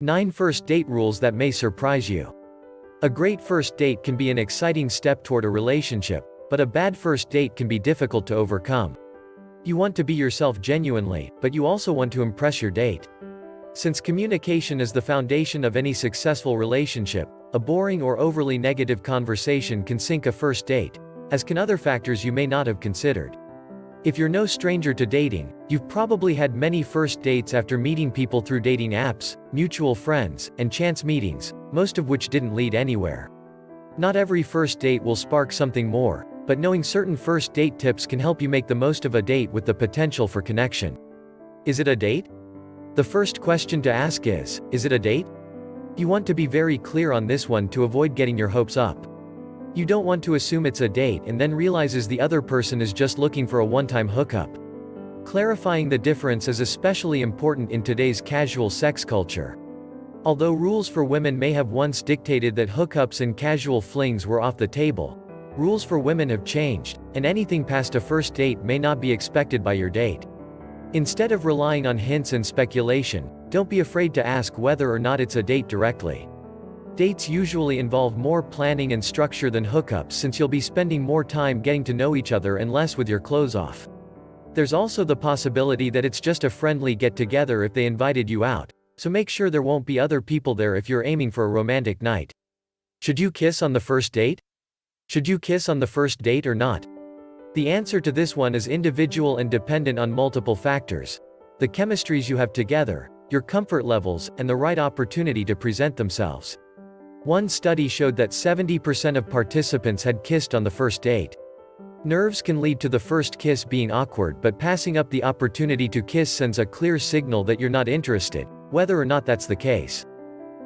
9 First date rules that may surprise you. A great first date can be an exciting step toward a relationship, but a bad first date can be difficult to overcome. You want to be yourself genuinely, but you also want to impress your date. Since communication is the foundation of any successful relationship, a boring or overly negative conversation can sink a first date, as can other factors you may not have considered. If you're no stranger to dating, you've probably had many first dates after meeting people through dating apps, mutual friends, and chance meetings, most of which didn't lead anywhere. Not every first date will spark something more, but knowing certain first date tips can help you make the most of a date with the potential for connection. Is it a date? The first question to ask is it a date? You want to be very clear on this one to avoid getting your hopes up. You don't want to assume it's a date and then realizes the other person is just looking for a one-time hookup. Clarifying the difference is especially important in today's casual sex culture. Although rules for women may have once dictated that hookups and casual flings were off the table, rules for women have changed, and anything past a first date may not be expected by your date. Instead of relying on hints and speculation, don't be afraid to ask whether or not it's a date directly. Dates usually involve more planning and structure than hookups since you'll be spending more time getting to know each other and less with your clothes off. There's also the possibility that it's just a friendly get-together if they invited you out, so make sure there won't be other people there if you're aiming for a romantic night. Should you kiss on the first date? Should you kiss on the first date or not? The answer to this one is individual and dependent on multiple factors: the chemistries you have together, your comfort levels, and the right opportunity to present themselves. One study showed that 70% of participants had kissed on the first date. Nerves can lead to the first kiss being awkward, but passing up the opportunity to kiss sends a clear signal that you're not interested, whether or not that's the case.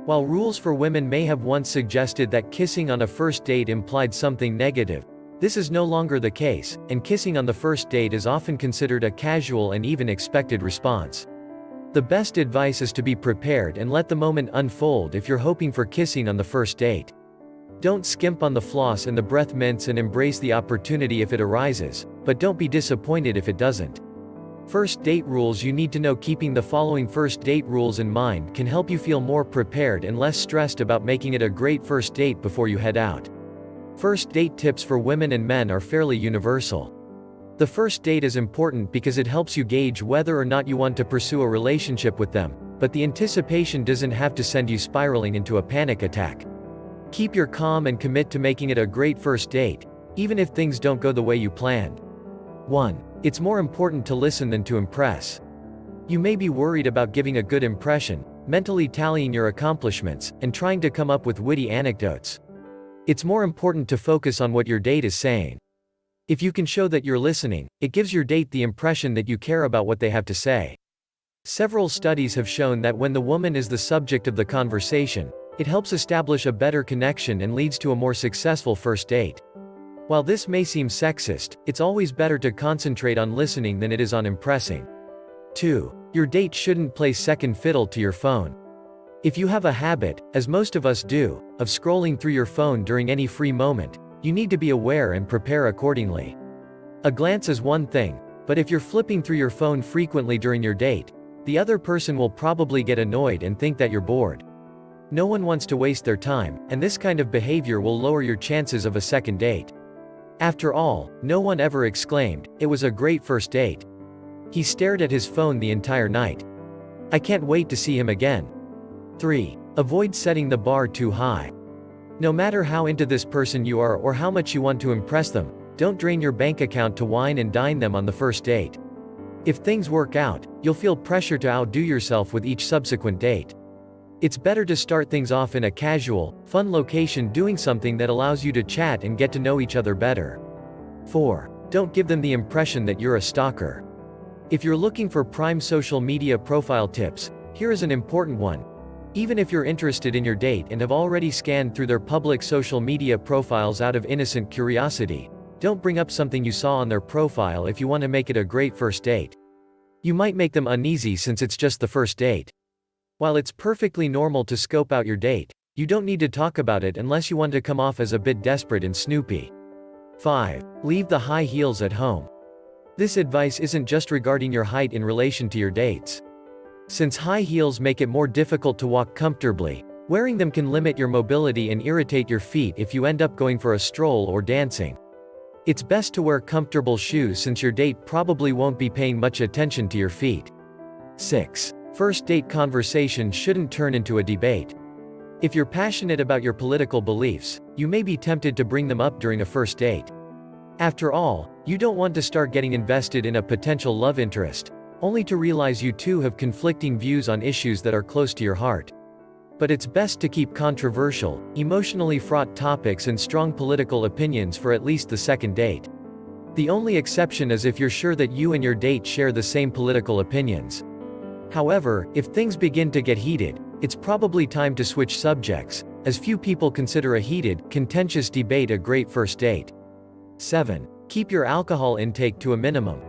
While rules for women may have once suggested that kissing on a first date implied something negative, this is no longer the case, and kissing on the first date is often considered a casual and even expected response. The best advice is to be prepared and let the moment unfold if you're hoping for kissing on the first date. Don't skimp on the floss and the breath mints and embrace the opportunity if it arises, but don't be disappointed if it doesn't. First date rules: you need to know. Keeping the following first date rules in mind can help you feel more prepared and less stressed about making it a great first date before you head out. First date tips for women and men are fairly universal. The first date is important because it helps you gauge whether or not you want to pursue a relationship with them, but the anticipation doesn't have to send you spiraling into a panic attack. Keep your calm and commit to making it a great first date, even if things don't go the way you planned. 1. It's more important to listen than to impress. You may be worried about giving a good impression, mentally tallying your accomplishments, and trying to come up with witty anecdotes. It's more important to focus on what your date is saying. If you can show that you're listening, it gives your date the impression that you care about what they have to say. Several studies have shown that when the woman is the subject of the conversation, it helps establish a better connection and leads to a more successful first date. While this may seem sexist, it's always better to concentrate on listening than it is on impressing. 2. Your date shouldn't play second fiddle to your phone. If you have a habit, as most of us do, of scrolling through your phone during any free moment, you need to be aware and prepare accordingly. A glance is one thing, but if you're flipping through your phone frequently during your date, the other person will probably get annoyed and think that you're bored. No one wants to waste their time, and this kind of behavior will lower your chances of a second date. After all, no one ever exclaimed, "It was a great first date. He stared at his phone the entire night. I can't wait to see him again." 3. Avoid setting the bar too high. No matter how into this person you are or how much you want to impress them, don't drain your bank account to wine and dine them on the first date. If things work out, you'll feel pressure to outdo yourself with each subsequent date. It's better to start things off in a casual, fun location doing something that allows you to chat and get to know each other better. 4. Don't give them the impression that you're a stalker. If you're looking for prime social media profile tips, here is an important one. Even if you're interested in your date and have already scanned through their public social media profiles out of innocent curiosity, don't bring up something you saw on their profile if you want to make it a great first date. You might make them uneasy since it's just the first date. While it's perfectly normal to scope out your date, you don't need to talk about it unless you want to come off as a bit desperate and snoopy. 5. Leave the high heels at home. This advice isn't just regarding your height in relation to your dates. Since high heels make it more difficult to walk comfortably, wearing them can limit your mobility and irritate your feet if you end up going for a stroll or dancing. It's best to wear comfortable shoes since your date probably won't be paying much attention to your feet. 6. First date conversation shouldn't turn into a debate. If you're passionate about your political beliefs, you may be tempted to bring them up during a first date. After all, you don't want to start getting invested in a potential love interest, only to realize you two have conflicting views on issues that are close to your heart. But it's best to keep controversial, emotionally fraught topics and strong political opinions for at least the second date. The only exception is if you're sure that you and your date share the same political opinions. However, if things begin to get heated, it's probably time to switch subjects, as few people consider a heated, contentious debate a great first date. 7. Keep your alcohol intake to a minimum.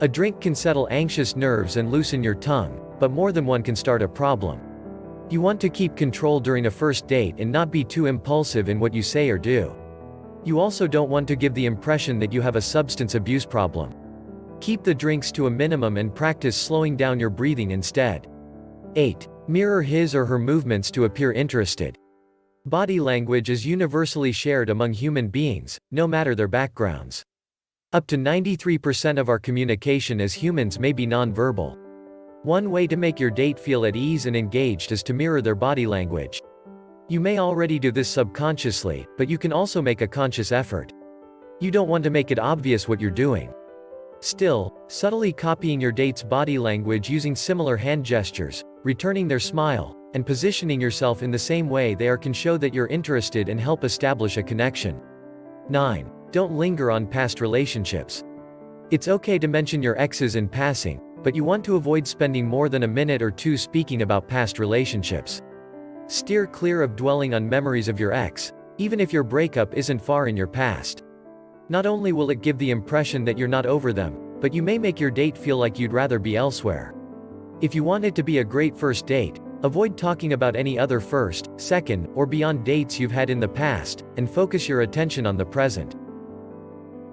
A drink can settle anxious nerves and loosen your tongue, but more than one can start a problem. You want to keep control during a first date and not be too impulsive in what you say or do. You also don't want to give the impression that you have a substance abuse problem. Keep the drinks to a minimum and practice slowing down your breathing instead. 8. Mirror his or her movements to appear interested. Body language is universally shared among human beings, no matter their backgrounds. Up to 93% of our communication as humans may be nonverbal. One way to make your date feel at ease and engaged is to mirror their body language. You may already do this subconsciously, but you can also make a conscious effort. You don't want to make it obvious what you're doing. Still, subtly copying your date's body language using similar hand gestures, returning their smile, and positioning yourself in the same way they are can show that you're interested and help establish a connection. 9. Don't linger on past relationships. It's okay to mention your exes in passing, but you want to avoid spending more than a minute or two speaking about past relationships. Steer clear of dwelling on memories of your ex, even if your breakup isn't far in your past. Not only will it give the impression that you're not over them, but you may make your date feel like you'd rather be elsewhere. If you want it to be a great first date, avoid talking about any other first, second, or beyond dates you've had in the past, and focus your attention on the present.